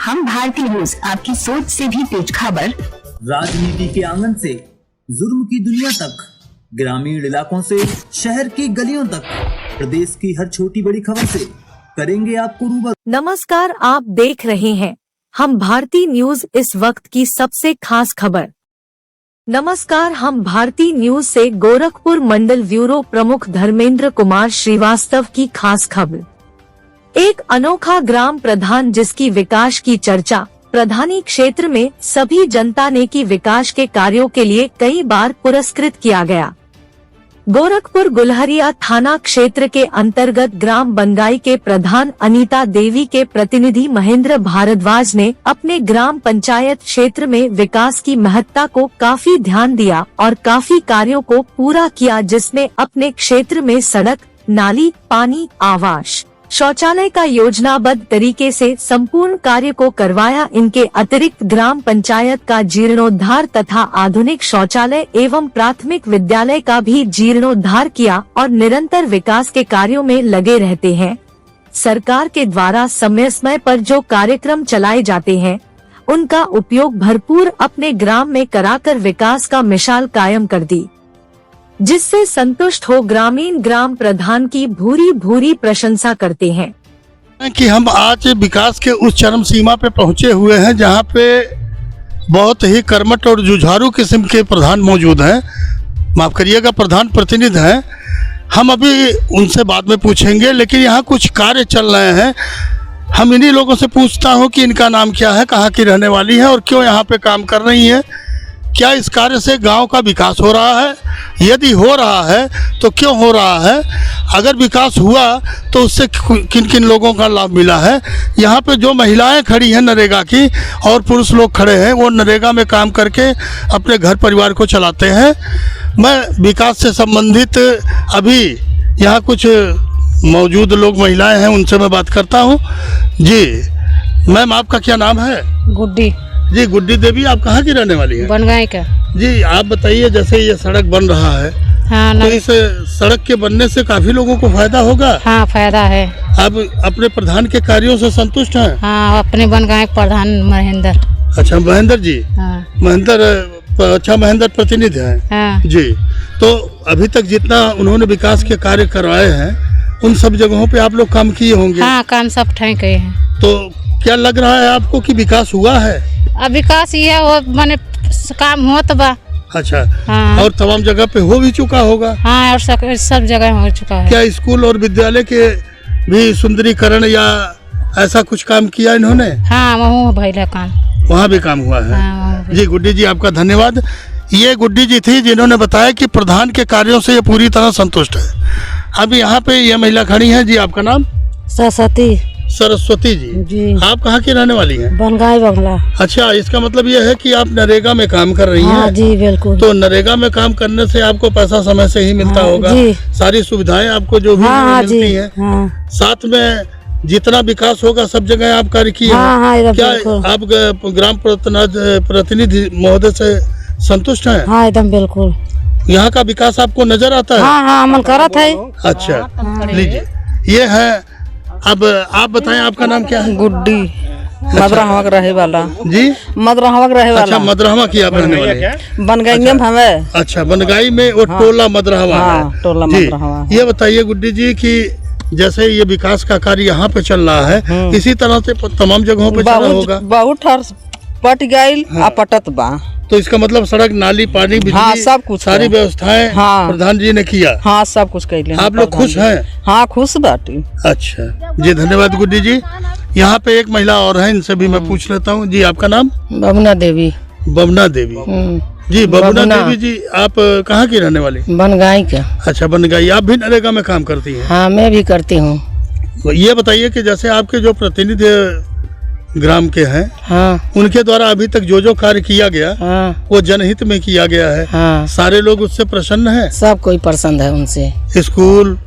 हम भारतीय न्यूज, आपकी सोच से भी तेज खबर। राजनीति के आंगन से जुर्म की दुनिया तक, ग्रामीण इलाकों से शहर की गलियों तक, प्रदेश की हर छोटी बड़ी खबर से करेंगे आपको रूबरू। नमस्कार, आप देख रहे हैं हम भारतीय न्यूज, इस वक्त की सबसे खास खबर। नमस्कार, हम भारतीय न्यूज से गोरखपुर मंडल ब्यूरो प्रमुख धर्मेंद्र कुमार श्रीवास्तव की खास खबर। एक अनोखा ग्राम प्रधान जिसकी विकास की चर्चा प्रधानी क्षेत्र में सभी जनता ने की, विकास के कार्यों के लिए कई बार पुरस्कृत किया गया। गोरखपुर गुलहरिया थाना क्षेत्र के अंतर्गत ग्राम बनगाई के प्रधान अनीता देवी के प्रतिनिधि महेंद्र भारद्वाज ने अपने ग्राम पंचायत क्षेत्र में विकास की महत्ता को काफी ध्यान दिया और काफी कार्यों को पूरा किया, जिसमें अपने क्षेत्र में सड़क, नाली, पानी, आवास, शौचालय का योजनाबद्ध तरीके से संपूर्ण कार्य को करवाया। इनके अतिरिक्त ग्राम पंचायत का जीर्णोद्धार तथा आधुनिक शौचालय एवं प्राथमिक विद्यालय का भी जीर्णोद्धार किया और निरंतर विकास के कार्यों में लगे रहते हैं। सरकार के द्वारा समय समय पर जो कार्यक्रम चलाए जाते हैं, उनका उपयोग भरपूर अपने ग्राम में कराकर विकास का मिसाल कायम कर दी, जिससे संतुष्ट हो ग्रामीण ग्राम प्रधान की भूरी भूरी प्रशंसा करते हैं। कि हम आज विकास के उस चरम सीमा पे पहुंचे हुए हैं जहां पे बहुत ही कर्मठ और जुझारू किस्म के प्रधान मौजूद हैं, माफ करिएगा प्रधान प्रतिनिधि हैं। हम अभी उनसे बाद में पूछेंगे, लेकिन यहाँ कुछ कार्य चल रहे हैं। हम इन्हीं लोगों से पूछता हूँ कि इनका नाम क्या है, कहाँ की रहने वाली है और क्यों यहाँ पे काम कर रही है। क्या इस कार्य से गांव का विकास हो रहा है? यदि हो रहा है तो क्यों हो रहा है? अगर विकास हुआ तो उससे किन किन लोगों का लाभ मिला है? यहाँ पे जो महिलाएं खड़ी हैं नरेगा की और पुरुष लोग खड़े हैं, वो नरेगा में काम करके अपने घर परिवार को चलाते हैं। मैं विकास से संबंधित अभी यहाँ कुछ मौजूद लोग महिलाएं हैं, उनसे मैं बात करता हूँ। जी मैम, आपका क्या नाम है? गुड्डी जी। गुड्डी देवी, आप कहाँ की रहने वाली हैं? बनगाई का। जी, आप बताइए, जैसे ये सड़क बन रहा है, हाँ, तो इस सड़क के बनने से काफी लोगों को फायदा होगा। हाँ, फायदा है। आप अपने प्रधान के कार्यों से संतुष्ट हैं? हाँ, अपने बनगाई प्रधान महेंद्र। अच्छा, महेंद्र जी। हाँ। महेंद्र प्रतिनिधि हैं। हाँ। जी, तो अभी तक जितना उन्होंने विकास के कार्य करवाए हैं, उन सब जगहों पे आप लोग काम किए होंगे। हाँ, काम सब ठीक है। तो क्या लग रहा है आपको कि विकास हुआ है? अब विकास ये हो, माने काम हुआ तो बा। अच्छा। हाँ। और तमाम जगह पे हो भी चुका होगा। हाँ, और सब जगह हो चुका है। क्या स्कूल और विद्यालय के भी सुंदरीकरण या ऐसा कुछ काम किया इन्होंने? हाँ, वहाँ भइल काम, वहाँ भी काम हुआ है। हाँ, जी गुड्डी जी, आपका धन्यवाद। ये गुड्डी जी थी जिन्होंने बताया कि प्रधान के कार्यों से ये पूरी तरह संतुष्ट है। अभी यहाँ पे ये महिला खड़ी है। जी, आपका नाम? सरस्वती जी। आप कहाँ की रहने वाली हैं? बनगाई बंगला। अच्छा, इसका मतलब ये है कि आप नरेगा में काम कर रही हैं? हाँ जी, बिल्कुल। तो नरेगा में काम करने से आपको पैसा समय से ही मिलता होगा। जी। सारी सुविधाएं आपको जो भी मिलती हैं। हाँ। साथ में जितना विकास होगा सब जगह आप कार्य किए। हाँ, क्या आप ग्राम प्रतिनिधि महोदय से संतुष्ट हैं? हाँ, एकदम बिल्कुल। यहाँ का विकास आपको नजर आता है? हाँ, अमल करत है। अच्छा, लीजिए, ये है। अब आप बताएं, आपका नाम क्या है? गुड्डी। मदरहवा का रहे वाला जी। मदरहवा का रहे वाला। अच्छा, मदरहवा की आप रहने वाले? बनगाई में हमें। अच्छा, बनगाई में वो टोला मदरहवा है। टोला मदरहवा। ये बताइए गुड्डी जी कि जैसे ये विकास का कार्य यहाँ पे चल रहा है, इसी तरह से तमाम जगहों पे चल रहा होगा। बहुत पट गई पटत बा। तो इसका मतलब सड़क, नाली, पानी, बिजली, हाँ, सब कुछ, सारी व्यवस्थाएं प्रधान जी ने किया। हाँ, सब कुछ कैले। आप लोग खुश हैं? हाँ, खुश बाटी। अच्छा जी, धन्यवाद गुड्डी जी। यहाँ पे एक महिला और है, इनसे भी मैं पूछ लेता हूँ। जी, आपका नाम? बबना देवी। बबना देवी। जी, बबना देवी जी, आप कहाँ की रहने वाली? बनगाई का। अच्छा, बनगाई। आप भी नरेगा में काम करती हैं? हाँ, मैं भी करती हूँ। ये बताइए कि जैसे आपके जो प्रतिनिधि ग्राम के हैं, हाँ, उनके द्वारा अभी तक जो कार्य किया गया, हाँ, वो जनहित में किया गया है। हाँ, सारे लोग उससे प्रसन्न हैं? सब कोई पसंद है उनसे। स्कूल,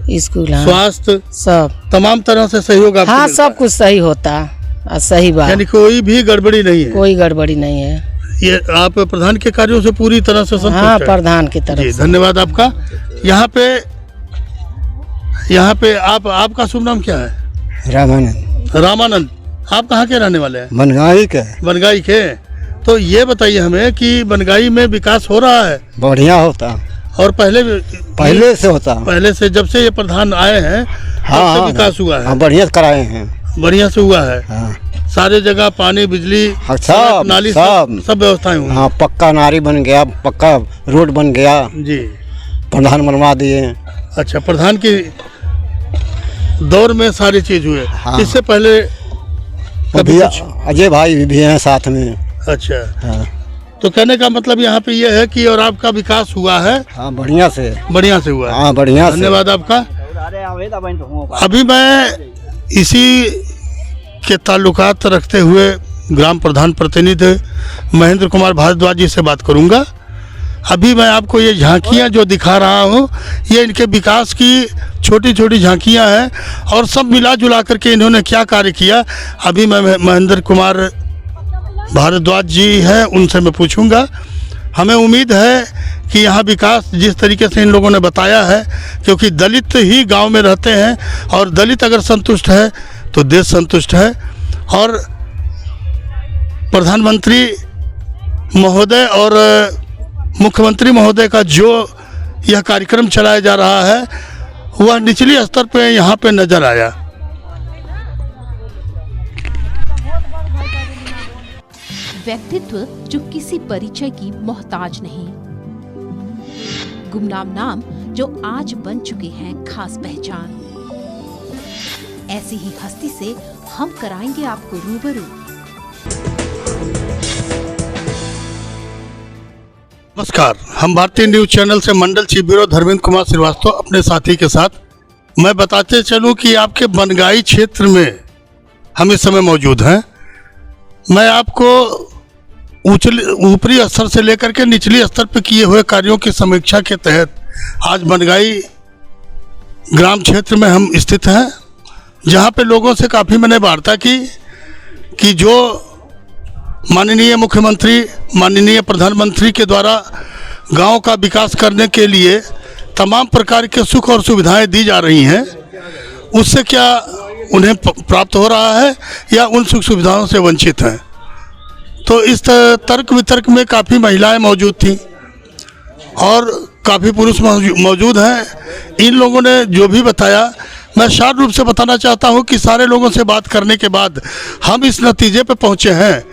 हाँ, स्वास्थ्य, सब तमाम तरह से सहयोग आपको हाँ, मिलता सब कुछ सही होता। सही बात, यानी कोई भी गड़बड़ी नहीं है? कोई गड़बड़ी नहीं है। ये आप प्रधान के कार्यों से पूरी तरह से संतुष्ट हाँ, हैं? प्रधान की तरफ जी, से। धन्यवाद आपका। यहाँ पे आपका शुभ नाम क्या है? रामानंद। रामानंद। आप कहाँ के रहने वाले हैं? बनगाई के। बनगाई के। तो ये बताइए हमें कि बनगाई में विकास हो रहा है? बढ़िया होता। और पहले से होता। पहले से जब से ये प्रधान आए हैं तब से विकास हुआ है? हाँ, बढ़िया कराए हैं। बढ़िया से हुआ है। हाँ। सारे जगह पानी, बिजली, सब नाली, सब व्यवस्थाएं हुई। हाँ, पक्का नाली बन गया, पक्का रोड बन गया जी। प्रधान बनवा दिए। अच्छा, प्रधान की दौर में सारी चीज हुए। हाँ। इससे पहले कभी अजय भाई भी हैं साथ में। अच्छा। हाँ। तो कहने का मतलब यहाँ पे ये है कि और आपका विकास हुआ है? हाँ, बढ़िया से हुआ है। हाँ, बढ़िया से। धन्यवाद आपका। अभी मैं इसी के ताल्लुकात रखते हुए ग्राम प्रधान प्रतिनिधि महेंद्र कुमार भारद्वाज जी से बात करूंगा। अभी मैं आपको ये झांकियाँ जो दिखा रहा हूँ, ये इनके विकास की छोटी छोटी झांकियाँ हैं और सब मिला जुला करके इन्होंने क्या कार्य किया, अभी मैं महेंद्र कुमार भारद्वाज जी हैं उनसे मैं पूछूंगा। हमें उम्मीद है कि यहाँ विकास जिस तरीके से इन लोगों ने बताया है, क्योंकि दलित ही गांव में रहते हैं और दलित अगर संतुष्ट है तो देश संतुष्ट है। और प्रधानमंत्री महोदय और मुख्यमंत्री महोदय का जो यह कार्यक्रम चलाया जा रहा है वह निचली स्तर पे यहाँ पे नजर आया। व्यक्तित्व जो किसी परिचय की मोहताज नहीं, गुमनाम नाम जो आज बन चुके हैं खास पहचान। ऐसी ही हस्ती से हम कराएंगे आपको रूबरू। नमस्कार, हम भारतीय न्यूज चैनल से मंडल चीफ ब्यूरो धर्मेंद्र कुमार श्रीवास्तव अपने साथी के साथ मैं बताते चलूं कि आपके बनगाई क्षेत्र में हम इस समय मौजूद हैं। मैं आपको ऊपरी स्तर से लेकर के निचली स्तर पर किए हुए कार्यों की समीक्षा के तहत आज बनगाई ग्राम क्षेत्र में हम स्थित हैं, जहां पे लोगों से काफ़ी मैंने वार्ता की कि जो माननीय मुख्यमंत्री, माननीय प्रधानमंत्री के द्वारा गांव का विकास करने के लिए तमाम प्रकार के सुख और सुविधाएं दी जा रही हैं, उससे क्या उन्हें प्राप्त हो रहा है या उन सुख सुविधाओं से वंचित हैं। तो इस तर्क वितर्क में काफ़ी महिलाएं मौजूद थीं और काफ़ी पुरुष मौजूद हैं। इन लोगों ने जो भी बताया, मैं शार्ट रूप से बताना चाहता हूं कि सारे लोगों से बात करने के बाद हम इस नतीजे पे पहुंचे हैं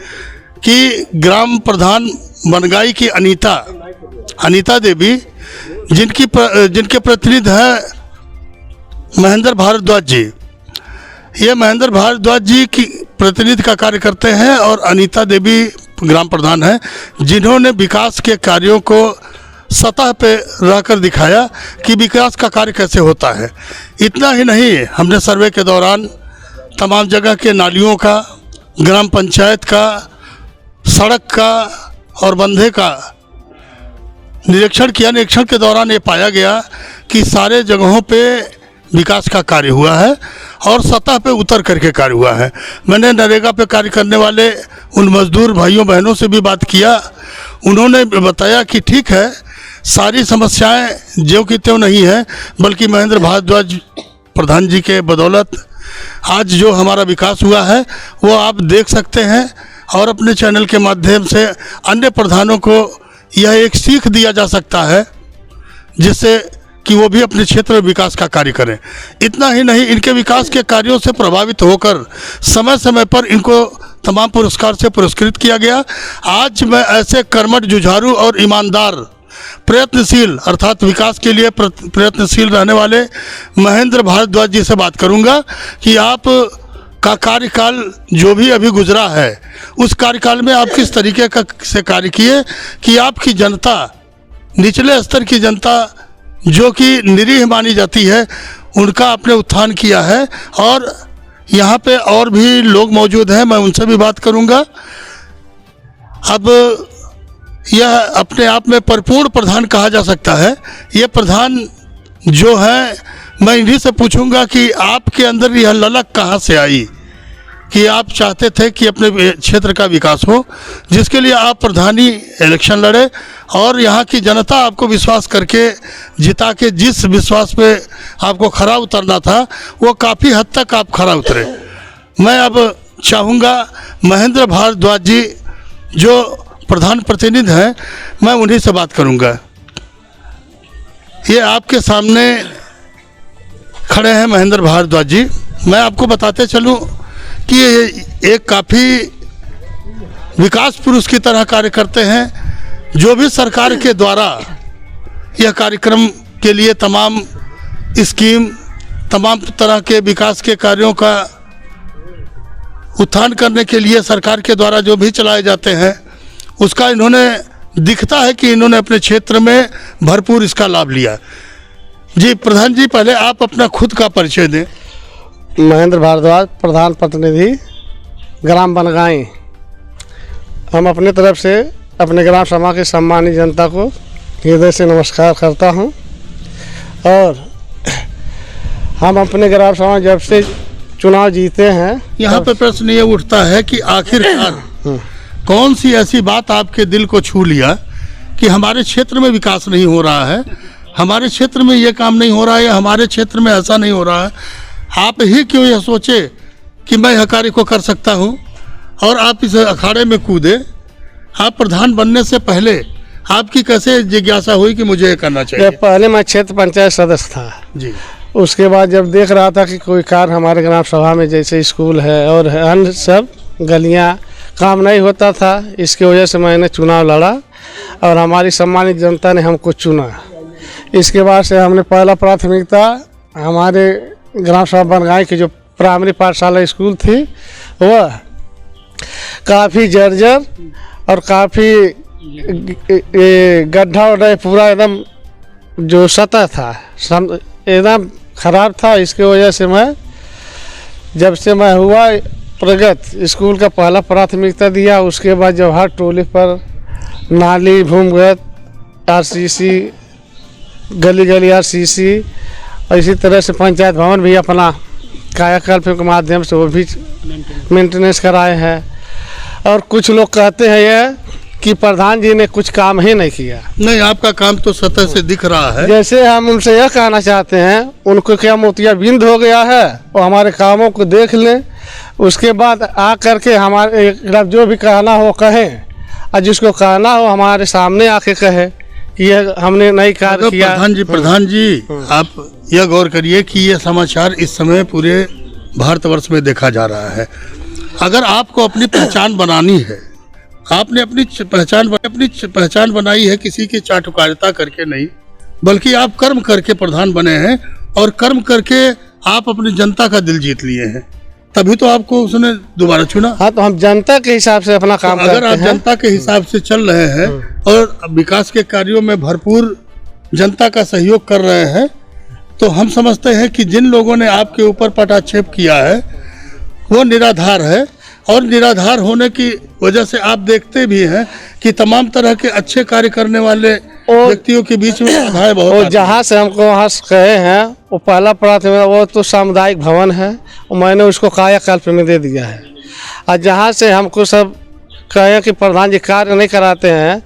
कि ग्राम प्रधान बनगाई की अनीता देवी, जिनके प्रतिनिधि हैं महेंद्र भारद्वाज जी, ये महेंद्र भारद्वाज जी की प्रतिनिधि का कार्य करते हैं और अनीता देवी ग्राम प्रधान हैं, जिन्होंने विकास के कार्यों को सतह पे रहकर दिखाया कि विकास का कार्य कैसे होता है। इतना ही नहीं, हमने सर्वे के दौरान तमाम जगह के नालियों का, ग्राम पंचायत का, सड़क का और बंधे का निरीक्षण किया। निरीक्षण के दौरान ये पाया गया कि सारे जगहों पे विकास का कार्य हुआ है और सतह पे उतर करके कार्य हुआ है। मैंने नरेगा पे कार्य करने वाले उन मजदूर भाइयों बहनों से भी बात किया। उन्होंने बताया कि ठीक है, सारी समस्याएं ज्यों की त्यों नहीं है, बल्कि महेंद्र भारद्वाज प्रधान जी के बदौलत आज जो हमारा विकास हुआ है वो आप देख सकते हैं और अपने चैनल के माध्यम से अन्य प्रधानों को यह एक सीख दिया जा सकता है, जिससे कि वो भी अपने क्षेत्र में विकास का कार्य करें। इतना ही नहीं, इनके विकास के कार्यों से प्रभावित होकर समय समय पर इनको तमाम पुरस्कार से पुरस्कृत किया गया। आज मैं ऐसे कर्मठ, जुझारू और ईमानदार, प्रयत्नशील अर्थात विकास के लिए प्रयत्नशील रहने वाले महेंद्र भारद्वाज जी से बात करूंगा कि आप का कार्यकाल जो भी अभी गुजरा है, उस कार्यकाल में आप किस तरीके का से कार्य किए कि आपकी जनता, निचले स्तर की जनता जो कि निरीह मानी जाती है, उनका आपने उत्थान किया है। और यहाँ पे और भी लोग मौजूद हैं, मैं उनसे भी बात करूँगा। अब यह अपने आप में परिपूर्ण प्रधान कहा जा सकता है। ये प्रधान जो है, मैं इन्हीं से पूछूंगा कि आपके अंदर यह ललक कहाँ से आई कि आप चाहते थे कि अपने क्षेत्र का विकास हो, जिसके लिए आप प्रधानी इलेक्शन लड़े और यहाँ की जनता आपको विश्वास करके जिता के जिस विश्वास पे आपको खरा उतरना था, वो काफ़ी हद तक आप खरा उतरे। मैं अब चाहूँगा महेंद्र भारद्वाज जी जो प्रधान प्रतिनिधि हैं, मैं उन्हीं से बात करूँगा। ये आपके सामने खड़े हैं महेंद्र भारद्वाज जी। मैं आपको बताते चलूँ कि ये एक काफ़ी विकास पुरुष की तरह कार्य करते हैं। जो भी सरकार के द्वारा यह कार्यक्रम के लिए तमाम स्कीम, तमाम तरह के विकास के कार्यों का उत्थान करने के लिए सरकार के द्वारा जो भी चलाए जाते हैं, उसका इन्होंने दिखता है कि इन्होंने अपने क्षेत्र में भरपूर इसका लाभ लिया। जी प्रधान जी, पहले आप अपना खुद का परिचय दें। महेंद्र भारद्वाज, प्रधान प्रतिनिधि ग्राम बनगाई। हम अपने तरफ से अपने ग्राम सभा की सम्मानित जनता को हृदय से नमस्कार करता हूं। और हम अपने ग्राम सभा जब से चुनाव जीते हैं, यहाँ पे प्रश्न ये उठता है कि आखिरकार कौन सी ऐसी बात आपके दिल को छू लिया कि हमारे क्षेत्र में विकास नहीं हो रहा है, हमारे क्षेत्र में ये काम नहीं हो रहा है, या हमारे क्षेत्र में ऐसा नहीं हो रहा है। आप ही क्यों यह सोचे कि मैं यह कार्य को कर सकता हूँ और आप इस अखाड़े में कूदे। आप प्रधान बनने से पहले आपकी कैसे जिज्ञासा हुई कि मुझे ये करना चाहिए? पहले मैं क्षेत्र पंचायत सदस्य था जी। उसके बाद जब देख रहा था कि कोई कार्य हमारे ग्राम सभा में जैसे स्कूल है और अन्य सब गलियां काम नहीं होता था, इसकी वजह से मैंने चुनाव लड़ा और हमारी सम्मानित जनता ने हमको चुना। इसके बाद से हमने पहला प्राथमिकता हमारे ग्राम सभा बनगाई की जो प्राइमरी पाठशाला स्कूल थी, वह काफ़ी जर्जर और काफ़ी गड्ढा वड्ढा पूरा एकदम जो सतह था एकदम ख़राब था। इसके वजह से मैं जब से मैं हुआ प्रगत स्कूल का पहला प्राथमिकता दिया। उसके बाद जब हर टोले पर नाली, भूमिगत, आरसीसी, गली गली आरसीसी, और इसी तरह से पंचायत भवन भी अपना कायाकल्प के माध्यम से वो भी मेंटेनेंस कराए हैं। और कुछ लोग कहते हैं ये कि प्रधान जी ने कुछ काम ही नहीं किया। नहीं, आपका काम तो सतह से दिख रहा है। जैसे हम उनसे यह कहना चाहते हैं, उनको क्या मोतियाबिंद हो गया है, वो हमारे कामों को देख लें, उसके बाद आ करके हमारे जो भी कहना हो कहें, और जिसको कहना हो हमारे सामने आके कहे कि यह हमने नहीं कार्य किया। प्रधान जी आप यह गौर करिए कि ये समाचार इस समय पूरे भारतवर्ष में देखा जा रहा है। अगर आपको अपनी पहचान बनानी है, आपने अपनी पहचान बनाई है किसी की चाटुकारिता करके नहीं, बल्कि आप कर्म करके प्रधान बने हैं और कर्म करके आप अपनी जनता का दिल जीत लिए हैं, तभी तो आपको उसने दोबारा चुना। हाँ, तो हम जनता के हिसाब से अपना काम करते हैं। अगर आप जनता के हिसाब से चल रहे हैं और विकास के कार्यों में भरपूर जनता का सहयोग कर रहे हैं, तो हम समझते हैं कि जिन लोगों ने आपके ऊपर पटाक्षेप किया है वो निराधार है। और निराधार होने की वजह से आप देखते भी हैं कि तमाम तरह के अच्छे कार्य करने वाले व्यक्तियों के बीच में बाधाएं बहुत आती हैं। जहाँ से हमको वहाँ से कहे हैं, वो पहला प्राथमिकता वो तो सामुदायिक भवन है, और मैंने उसको कायाकल्प में दे दिया है। और जहाँ से हमको सब कहे कि प्रधान जी कार्य नहीं कराते हैं,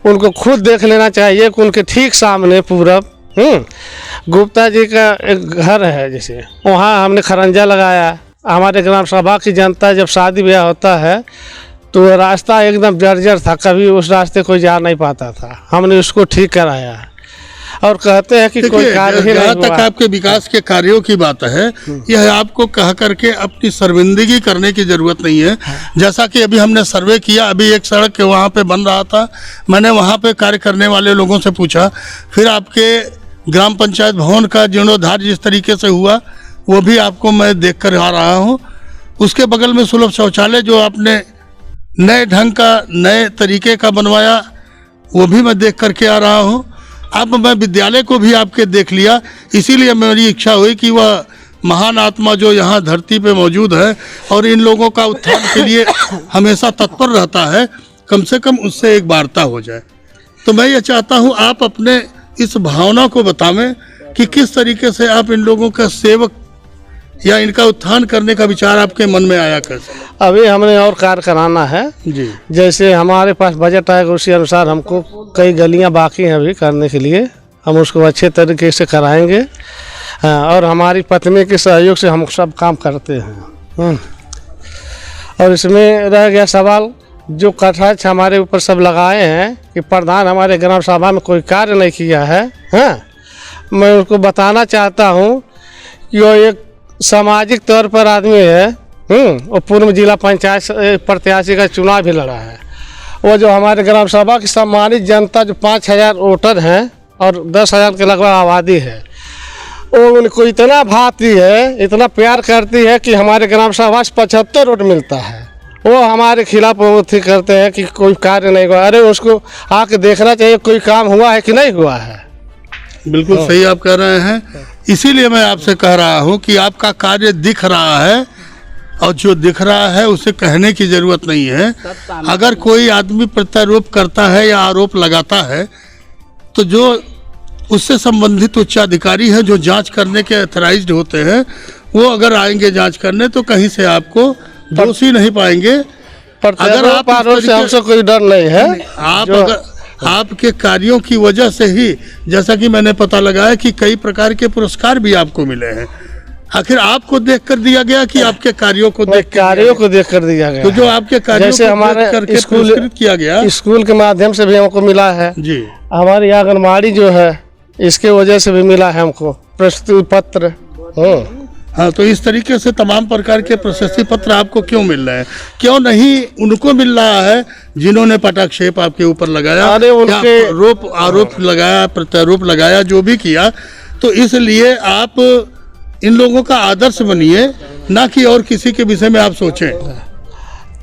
उनको खुद देख लेना चाहिए कि उनके ठीक सामने पूरब गुप्ता जी का एक घर है, जैसे वहाँ हमने खरंजा लगाया। हमारे ग्राम सभा की जनता जब शादी ब्याह होता है तो रास्ता एकदम जर्जर था, कभी उस रास्ते कोई जा नहीं पाता था, हमने उसको ठीक कराया। और कहते हैं कि कोई कार्य ही नहीं हुआ। तक आपके विकास के कार्यों की बात है, यह आपको कह करके अपनी शर्मिंदगी करने की जरूरत नहीं है। जैसा कि अभी हमने सर्वे किया, अभी एक सड़क के वहाँ पे बन रहा था, मैंने वहाँ पे कार्य करने वाले लोगों से पूछा। फिर आपके ग्राम पंचायत भवन का जीर्णोद्धार जिस तरीके से हुआ वो भी आपको मैं देख कर आ रहा हूँ। उसके बगल में सुलभ शौचालय जो आपने नए ढंग का, नए तरीके का बनवाया, वो भी मैं देख करके आ रहा हूँ। अब मैं विद्यालय को भी आपके देख लिया, इसीलिए मेरी इच्छा हुई कि वह महान आत्मा जो यहाँ धरती पे मौजूद है और इन लोगों का उत्थान के लिए हमेशा तत्पर रहता है, कम से कम उससे एक वार्ता हो जाए। तो मैं ये चाहता हूँ आप अपने इस भावना को बतावें कि किस तरीके से आप इन लोगों का सेवक या इनका उत्थान करने का विचार आपके मन में आया कैसे? अभी हमने और कार्य कराना है जी। जैसे हमारे पास बजट आएगा उसी अनुसार हमको कई गलियां बाकी हैं अभी करने के लिए, हम उसको अच्छे तरीके से कराएंगे। और हमारी पत्नी के सहयोग से हम सब काम करते हैं। और इसमें रह गया सवाल जो कटाक्ष हमारे ऊपर सब लगाए हैं कि प्रधान हमारे ग्राम सभा में कोई कार्य नहीं किया है। हाँ, मैं उनको बताना चाहता हूँ कि वो एक सामाजिक तौर पर आदमी है। और पूर्व जिला पंचायत प्रत्याशी का चुनाव भी लड़ा है। वो जो हमारे ग्राम सभा की सम्मानित जनता जो 5000 वोटर हैं और 10,000 के लगभग आबादी है, वो उनको इतना भाती है, इतना प्यार करती है कि हमारे ग्राम सभा से 75 वोट मिलता है। वो हमारे खिलाफ प्रवृत्ति करते हैं कि कोई कार्य नहीं हुआ। अरे उसको आके देखना चाहिए कोई काम हुआ है कि नहीं हुआ है। बिल्कुल सही आप कह रहे हैं। इसीलिए मैं आपसे कह रहा हूं कि आपका कार्य दिख रहा है और जो दिख रहा है उसे कहने की जरूरत नहीं है। अगर कोई आदमी प्रत्यारोप करता है या आरोप लगाता है तो जो उससे संबंधित उच्चाधिकारी हैं जो जांच करने के अथराइज्ड होते हैं, वो अगर आएंगे जांच करने तो कहीं से आपको दोषी नहीं पाएंगे। अगर आप आरोप से हमसे कोई डर नहीं है। आप अगर आपके कार्यों की वजह से ही, जैसा कि मैंने पता लगाया कि कई प्रकार के पुरस्कार भी आपको मिले हैं। आखिर आपको देख कर दिया गया कि आपके कार्यों को देख कर दिया गया। तो जो आपके कार्यों जैसे को हमारे करके पुरस्कृत किया गया, स्कूल के माध्यम से भी हमको मिला है जी। हमारी आंगनबाड़ी जो है इसके वजह से भी मिला है हमको प्रशस्ति पत्र। हाँ, तो इस तरीके से तमाम प्रकार के प्रशस्ति पत्र आपको क्यों मिल रहे हैं? क्यों नहीं उनको मिल रहा है जिन्होंने पटाक्षेप आपके ऊपर लगाया, अरे उनके आरोप लगाया, प्रत्यारोप लगाया, जो भी किया। तो इसलिए आप इन लोगों का आदर्श बनिए, ना कि और किसी के विषय में आप सोचें।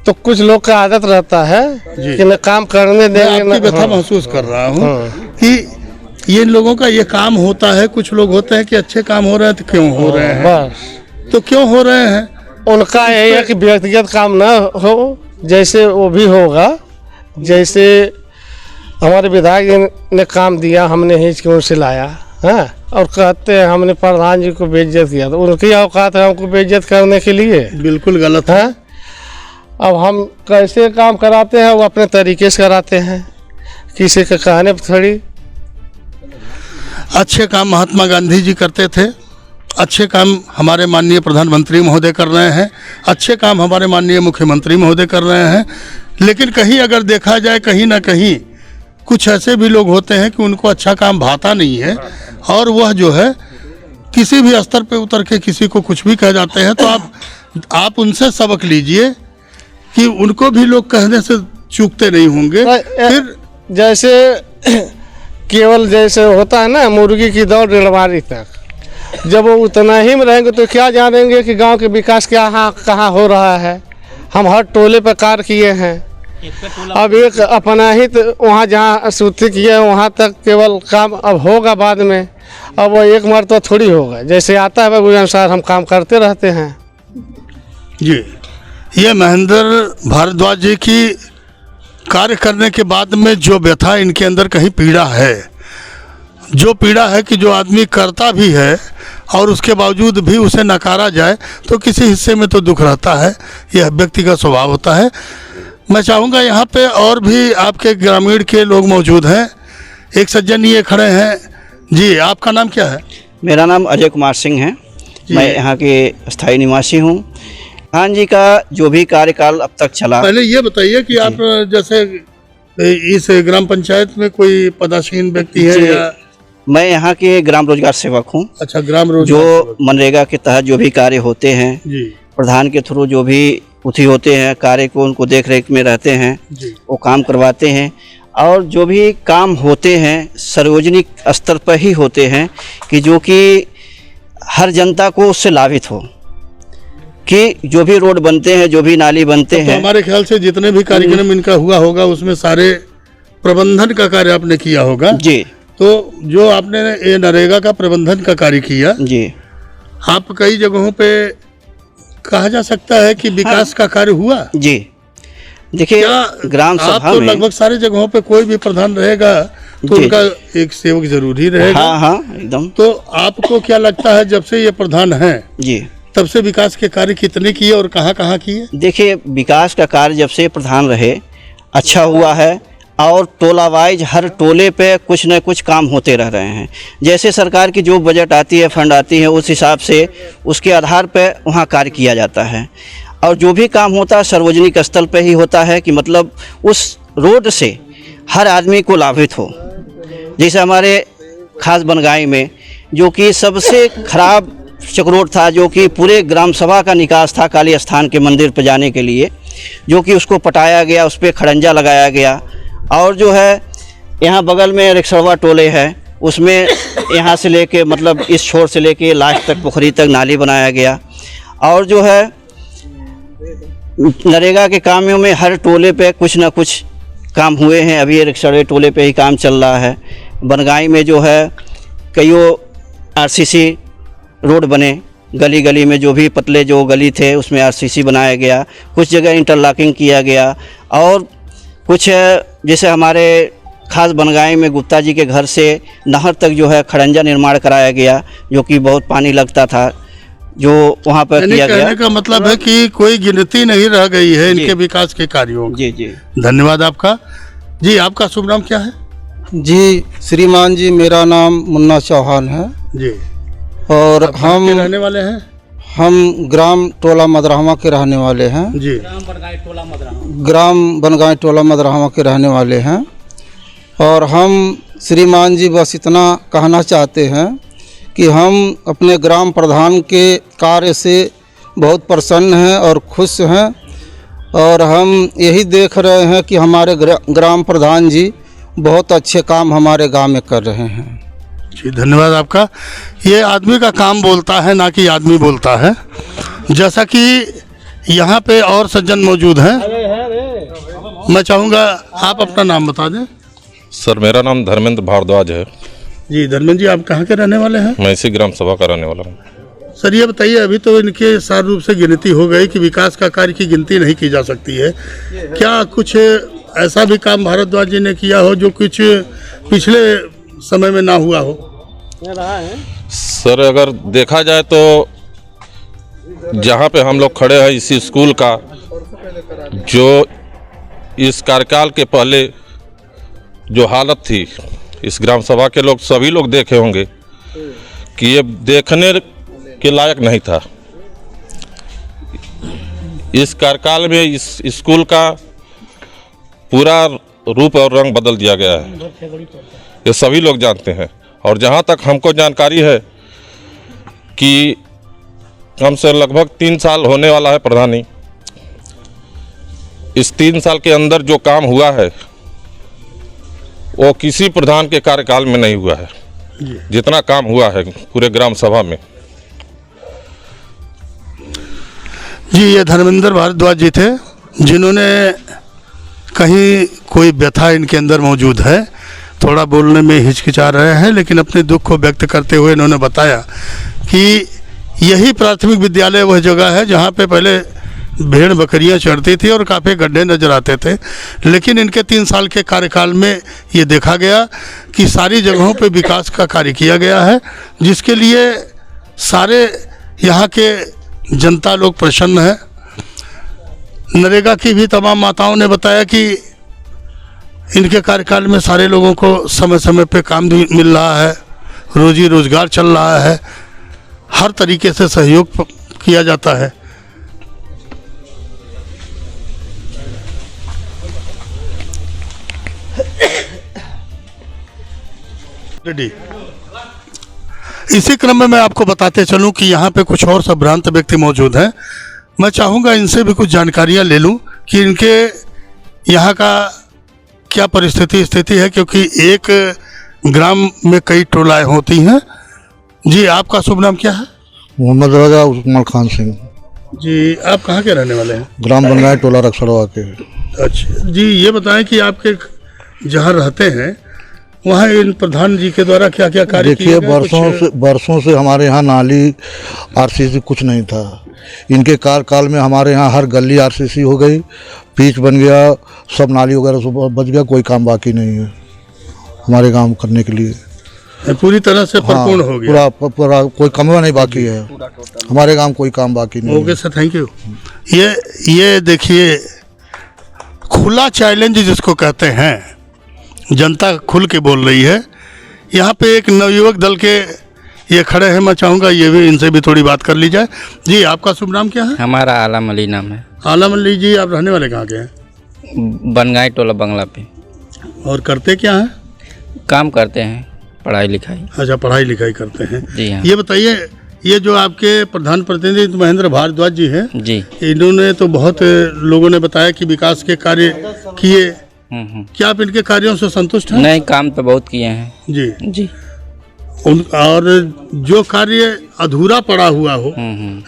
तो कुछ लोग का आदत रहता है कि मैं काम करने देंगे। मैं आपकी व्यथा महसूस कर रहा हूँ कि ये लोगों का ये काम होता है। कुछ लोग होते हैं कि अच्छे काम हो रहे हैं तो क्यों हो रहे हैं, तो क्यों हो रहे हैं? उनका यही है कि व्यक्तिगत काम ना हो, जैसे वो भी होगा। जैसे हमारे विधायक ने काम दिया, हमने हिच के उनसे लाया। हाँ, और कहते हैं हमने प्रधान जी को बेइज्जत किया, तो उनकी औकात है हमको बेइज्जत करने के लिए? बिल्कुल गलत है। अब हम कैसे काम कराते हैं वो अपने तरीके से कराते हैं, किसी के कहने पर थोड़ी। अच्छे काम महात्मा गांधी जी करते थे, अच्छे काम हमारे माननीय प्रधानमंत्री महोदय कर रहे हैं, अच्छे काम हमारे माननीय मुख्यमंत्री महोदय कर रहे हैं। लेकिन कहीं अगर देखा जाए, कहीं ना कहीं कुछ ऐसे भी लोग होते हैं कि उनको अच्छा काम भाता नहीं है और वह जो है किसी भी स्तर पे उतर के किसी को कुछ भी कह जाते हैं। तो आप उनसे सबक लीजिए कि उनको भी लोग कहने से चूकते नहीं होंगे। फिर जैसे केवल जैसे होता है ना मुर्गी की दौड़ रेलगाड़ी तक, जब वो उतना ही में रहेंगे तो क्या जानेंगे कि गांव के विकास क्या कहाँ हो रहा है। हम हर टोले पर कार्य किए हैं। अब एक अपना ही तो वहाँ जहाँ सूची किए वहाँ तक केवल काम अब होगा बाद में। अब वो एक मरतबा थोड़ी होगा, जैसे आता है उस अनुसार हम काम करते रहते हैं। जी, ये महेंद्र भारद्वाज जी की कार्य करने के बाद में जो व्यथा इनके अंदर कहीं पीड़ा है, जो पीड़ा है कि जो आदमी करता भी है और उसके बावजूद भी उसे नकारा जाए तो किसी हिस्से में तो दुख रहता है। यह व्यक्ति का स्वभाव होता है। मैं चाहूँगा यहाँ पे और भी आपके ग्रामीण के लोग मौजूद हैं। एक सज्जन ये खड़े हैं जी, आपका नाम क्या है? मेरा नाम अजय कुमार सिंह है, मैं यहाँ के स्थायी निवासी हूँ। प्रधान जी का जो भी कार्यकाल अब तक चला, पहले ये बताइए कि आप जैसे इस ग्राम पंचायत में कोई पदासीन व्यक्ति है या? मैं यहाँ के ग्राम रोजगार सेवक हूँ। अच्छा, ग्राम रोजगार जो मनरेगा के तहत जो भी कार्य होते हैं जी, प्रधान के थ्रू जो भी उठी होते हैं कार्य को उनको देख रेख में रहते हैं, वो काम करवाते हैं। और जो भी काम होते हैं सार्वजनिक स्तर पर ही होते हैं कि जो कि हर जनता को उससे लाभित हो, कि जो भी रोड बनते हैं, जो भी नाली बनते हैं। हमारे ख्याल से जितने भी कार्यक्रम इनका हुआ होगा उसमें सारे प्रबंधन का कार्य आपने किया होगा जी। तो जो आपने ये नरेगा का प्रबंधन का कार्य किया जी, आप कई जगहों पे कहा जा सकता है कि विकास का कार्य हुआ जी। देखिए ग्राम सभा तो में लगभग सारी जगहों पे कोई भी प्रधान रहेगा तो उनका एक सेवक जरूरी रहेगा। हाँ, एकदम। तो आपको क्या लगता है जब से ये प्रधान हैं जी, तब से विकास के कार्य कितने किए और कहाँ किए? देखिए विकास का कार्य जब से प्रधान रहे अच्छा हुआ है और टोला वाइज हर टोले पे कुछ न कुछ काम होते रह रहे हैं। जैसे सरकार की जो बजट आती है, फंड आती है, उस हिसाब से उसके आधार पे वहाँ कार्य किया जाता है। और जो भी काम होता है सार्वजनिक स्थल पे ही होता है, कि मतलब उस रोड से हर आदमी को लाभित हो। जैसे हमारे खास बनगाई में जो कि सबसे खराब चक्रोट था, जो कि पूरे ग्राम सभा का निकास था काली स्थान के मंदिर पर जाने के लिए, जो कि उसको पटाया गया, उस पर खड़ंजा लगाया गया। और जो है यहाँ बगल में रिक्सड़वा टोले है, उसमें यहाँ से लेके मतलब इस छोर से लेके लास्ट तक पोखरी तक नाली बनाया गया। और जो है नरेगा के कामों में हर टोले पे कुछ ना कुछ काम हुए हैं। अभी ये रिक्सड़वे टोले पे ही काम चल रहा है। बनगाई में जो है कईयों आरसीसी रोड बने, गली गली में जो भी पतले जो गली थे उसमें आरसीसी बनाया गया, कुछ जगह इंटरलॉकिंग किया गया। और कुछ जैसे हमारे खास बनगाई में गुप्ता जी के घर से नहर तक जो है खड़ंजा निर्माण कराया गया, जो कि बहुत पानी लगता था, जो वहाँ पर किया गया। कहने का मतलब है कि कोई गिनती नहीं रह गई है इनके विकास के कार्यों की। जी। धन्यवाद आपका। जी, आपका शुभ नाम क्या है? जी श्रीमान जी, मेरा नाम मुन्ना चौहान है जी। और हम रहने वाले हैं? हम ग्राम टोला मदरहमा के रहने वाले हैं जी। ग्राम बनगाई टोला मदरहमा के रहने वाले हैं। और हम श्रीमान जी बस इतना कहना चाहते हैं कि हम अपने ग्राम प्रधान के कार्य से बहुत प्रसन्न हैं और खुश हैं। और हम यही देख रहे हैं कि हमारे ग्राम प्रधान जी बहुत अच्छे काम हमारे गांव में कर रहे हैं। जी, धन्यवाद आपका। ये आदमी का काम बोलता है, ना कि आदमी बोलता है। जैसा कि यहाँ पे और सज्जन मौजूद हैं, मैं चाहूँगा आप अपना नाम बता दें। सर, मेरा नाम धर्मेंद्र भारद्वाज है। जी धर्मेंद्र जी, आप कहाँ के रहने वाले हैं? मैं इसी ग्राम सभा का रहने वाला हूँ। सर ये बताइए, अभी तो इनके सार रूप से गिनती हो गई कि विकास का कार्य की गिनती नहीं की जा सकती है। क्या कुछ ऐसा भी काम भारद्वाज जी ने किया हो जो कुछ पिछले समय में ना हुआ हो? सर, अगर देखा जाए तो जहाँ पे हम लोग खड़े हैं, इसी स्कूल का जो इस कार्यकाल के पहले जो हालत थी, इस ग्राम सभा के लोग सभी लोग देखे होंगे कि ये देखने के लायक नहीं था। इस कार्यकाल में इस स्कूल का पूरा रूप और रंग बदल दिया गया है, ये सभी लोग जानते हैं। और जहाँ तक हमको जानकारी है कि हमसे लगभग 3 साल होने वाला है प्रधानी। इस 3 साल के अंदर जो काम हुआ है वो किसी प्रधान के कार्यकाल में नहीं हुआ है, जितना काम हुआ है पूरे ग्राम सभा में। जी, ये धर्मेंद्र भारद्वाज जी थे, जिन्होंने कहीं कोई व्यथा इनके अंदर मौजूद है, थोड़ा बोलने में हिचकिचा रहे हैं, लेकिन अपने दुख को व्यक्त करते हुए इन्होंने बताया कि यही प्राथमिक विद्यालय वह जगह है जहाँ पे पहले भेड़ बकरियां चढ़ती थी और काफ़ी गड्ढे नजर आते थे। लेकिन इनके 3 साल के कार्यकाल में ये देखा गया कि सारी जगहों पे विकास का कार्य किया गया है, जिसके लिए सारे यहाँ के जनता लोग प्रसन्न है। नरेगा की भी तमाम माताओं ने बताया कि इनके कार्यकाल में सारे लोगों को समय समय पे काम भी मिल रहा है, रोजी रोजगार चल रहा है, हर तरीके से सहयोग किया जाता है। इसी क्रम में मैं आपको बताते चलूं कि यहाँ पे कुछ और संभ्रांत व्यक्ति मौजूद हैं। मैं चाहूँगा इनसे भी कुछ जानकारियाँ ले लूं कि इनके यहाँ का क्या स्थिति है, क्योंकि एक ग्राम में कई टोलाएं होती हैं। जी, आपका शुभ नाम क्या है? मोहम्मद रजा उस्मान खान सिंह। जी, आप कहाँ के रहने वाले हैं? ग्राम बनगाई टोला रक्सड़वा के। अच्छा जी, ये बताएं कि आपके जहाँ रहते हैं वहाँ इन प्रधान जी के द्वारा क्या क्या कार्य किए गए? देखिए, बरसों से हमारे यहाँ नाली आरसीसी कुछ नहीं था। इनके कार्यकाल में हमारे यहाँ हर गली आरसीसी हो गई, पिच बन गया, सब नाली वगैरह सब बच गया। कोई काम बाकी नहीं है हमारे गांव करने के लिए, पूरी तरह से परिपूर्ण हो गया। पूरा कोई कमवा नहीं बाकी है हमारे गांव, कोई काम बाकी नहीं। Okay sir, thank you. ये देखिए, खुला चैलेंज जिसको कहते हैं, जनता खुल के बोल रही है। यहाँ पे एक नवयुवक दल के ये खड़े हैं, मैं चाहूँगा ये भी, इनसे भी थोड़ी बात कर ली जाए। जी, आपका शुभ नाम क्या है? हमारा आलम अली नाम है। आलम अली जी, आप रहने वाले कहाँ के हैं? बनगाई टोला बंगला पे। और करते क्या हैं? काम करते हैं, पढ़ाई लिखाई। अच्छा, पढ़ाई लिखाई करते हैं। जी हाँ। ये बताइए, ये जो आपके प्रधान प्रतिनिधि महेंद्र भारद्वाज जी हैं जी, इन्होंने तो बहुत लोगों ने बताया कि विकास के कार्य किए। क्या आप इनके कार्यों से संतुष्ट हैं? नहीं, काम तो बहुत किए हैं। जी जी। और जो कार्य अधूरा पड़ा हुआ हो,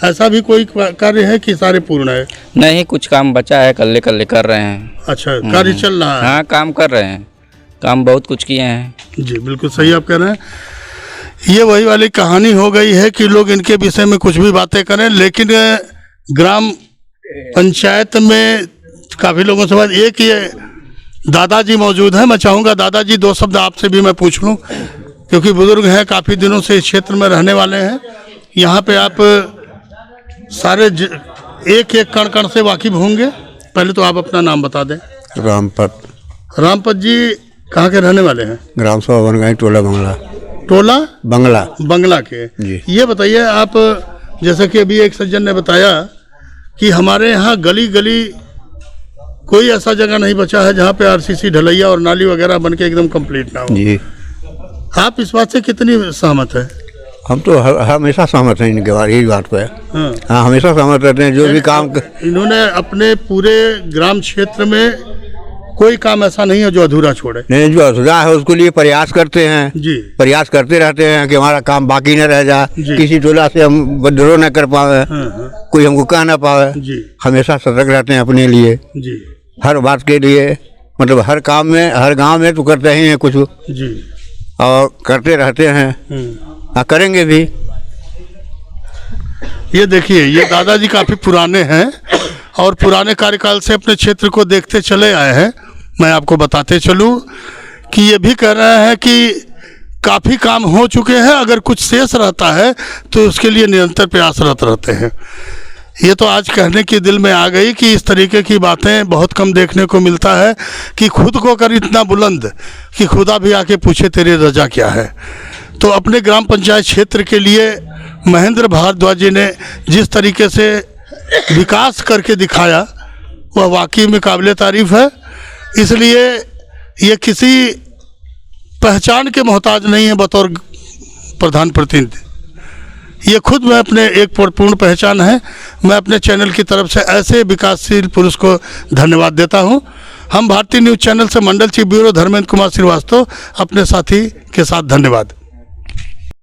ऐसा भी कोई कार्य है कि सारे पूर्ण है? नहीं, कुछ काम बचा है, कल्ले कर रहे हैं। अच्छा, कार्य चल रहा है? हाँ, काम कर रहे हैं, काम बहुत कुछ किए हैं। जी, बिल्कुल सही आप कह रहे हैं। ये वही वाली कहानी हो गई है कि लोग इनके विषय में कुछ भी बातें करें, लेकिन ग्राम पंचायत में काफ़ी लोगों से बात, एक ये दादाजी मौजूद हैं। मैं चाहूँगा दादाजी 2 शब्द आपसे भी मैं पूछ लूँ, क्योंकि बुजुर्ग हैं, काफ़ी दिनों से इस क्षेत्र में रहने वाले हैं। यहाँ पे आप सारे एक एक कण कण से वाकिफ होंगे। पहले तो आप अपना नाम बता दें। रामपत जी कहाँ के रहने वाले हैं? ग्राम सभा बनगाई टोला बंगला। टोला बंगला के जी। ये बताइए आप, जैसे कि अभी एक सज्जन ने बताया कि हमारे यहाँ गली गली कोई ऐसा जगह नहीं बचा है जहाँ पे आरसीसी ढलैया और नाली वगैरह बन के एकदम कंप्लीट ना हो। जी। आप इस बात से कितनी सहमत है? हम तो हमेशा सहमत हैं इनके बारे, यही बात पे। हाँ, हमेशा सहमत रहते हैं। जो भी काम इन्होंने अपने पूरे ग्राम क्षेत्र में कोई काम ऐसा नहीं है जो अधूरा छोड़े। नहीं, जो अधूरा है उसके लिए प्रयास करते हैं जी, प्रयास करते रहते हैं कि हमारा काम बाकी न रह जाए, किसी टोला से हम विद्रोह न कर पावे, कोई हमको कह ना पावे जी। हमेशा सतर्क रहते हैं अपने लिए जी, हर बात के लिए, मतलब हर काम में, हर गांव में तो करते ही हैं कुछ जी, और करते रहते हैं, करेंगे भी। ये देखिए, ये दादाजी काफ़ी पुराने हैं और पुराने कार्यकाल से अपने क्षेत्र को देखते चले आए हैं। मैं आपको बताते चलूं कि ये भी कह रहे हैं कि काफ़ी काम हो चुके हैं, अगर कुछ शेष रहता है तो उसके लिए निरंतर प्रयासरत रहते हैं। ये तो आज कहने की दिल में आ गई कि इस तरीके की बातें बहुत कम देखने को मिलता है कि खुद को कर इतना बुलंद कि खुदा भी आके पूछे तेरी रजा क्या है। तो अपने ग्राम पंचायत क्षेत्र के लिए महेंद्र भारद्वाज जी ने जिस तरीके से विकास करके दिखाया वह वाकई में काबिल तारीफ है। इसलिए ये किसी पहचान के मोहताज नहीं है बतौर प्रधान प्रतिनिधि। ये खुद में अपने एक पूर्ण पहचान है। मैं अपने चैनल की तरफ से ऐसे विकासशील पुरुष को धन्यवाद देता हूं। हम भारतीय न्यूज़ चैनल से मंडल चीफ ब्यूरो धर्मेंद्र कुमार श्रीवास्तव, अपने साथी के साथ धन्यवाद।